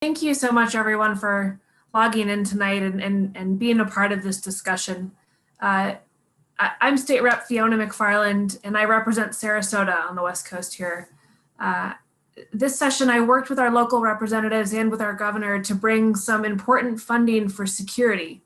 Thank you so much, everyone, for logging in tonight and being a part of this discussion. I'm State Rep Fiona McFarland, and I represent Sarasota on the West Coast here. This session, I worked with our local representatives and with our governor to bring some important funding for security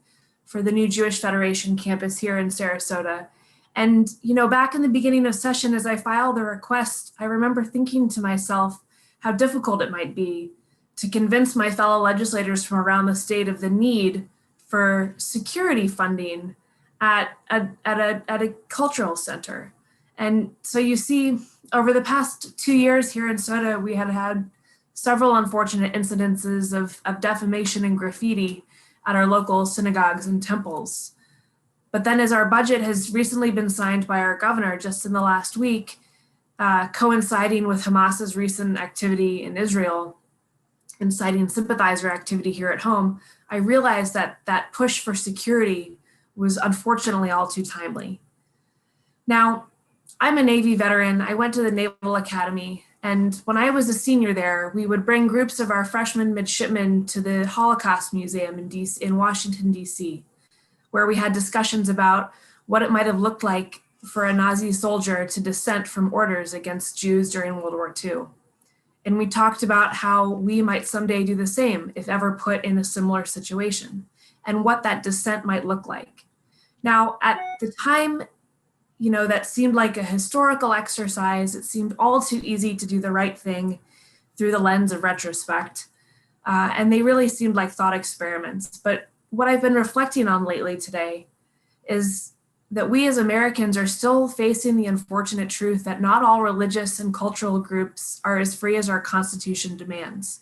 for the new Jewish Federation campus here in Sarasota. And, you know, back in the beginning of session, as I filed the request, I remember thinking to myself how difficult it might be to convince my fellow legislators from around the state of the need for security funding at a cultural center. And so you see, over the past 2 years here in Soda, we had several unfortunate incidences of defamation and graffiti at our local synagogues and temples. But then as our budget has recently been signed by our governor just in the last week, coinciding with Hamas's recent activity in Israel, inciting sympathizer activity here at home, I realized that that push for security was unfortunately all too timely. Now, I'm a Navy veteran. I went to the Naval Academy, and when I was a senior there, we would bring groups of our freshman midshipmen to the Holocaust Museum in Washington, D.C., where we had discussions about what it might have looked like for a Nazi soldier to dissent from orders against Jews during World War II. And we talked about how we might someday do the same if ever put in a similar situation, and what that dissent might look like. Now, at the time, you know, that seemed like a historical exercise. It seemed all too easy to do the right thing through the lens of retrospect. And they really seemed like thought experiments. But what I've been reflecting on lately today is that we as Americans are still facing the unfortunate truth that not all religious and cultural groups are as free as our Constitution demands.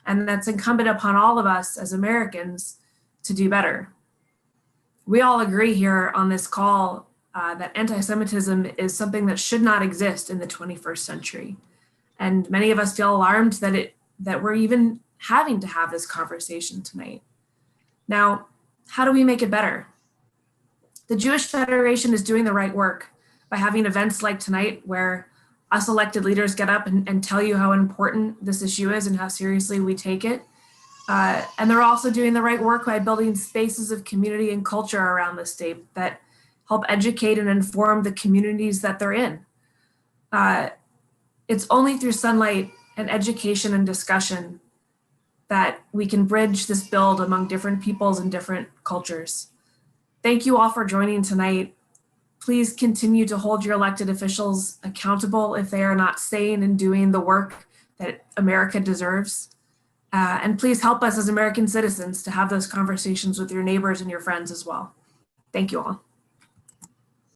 And that's incumbent upon all of us as Americans to do better. We all agree here on this call that anti-Semitism is something that should not exist in the 21st century. And many of us feel alarmed that we're even having to have this conversation tonight. Now, how do we make it better? The Jewish Federation is doing the right work by having events like tonight where us elected leaders get up and tell you how important this issue is and how seriously we take it. And they're also doing the right work by building spaces of community and culture around the state that help educate and inform the communities that they're in. It's only through sunlight and education and discussion that we can bridge this build among different peoples and different cultures. Thank you all for joining tonight. Please continue to hold your elected officials accountable if they are not saying and doing the work that America deserves. And please help us as American citizens to have those conversations with your neighbors and your friends as well. Thank you all.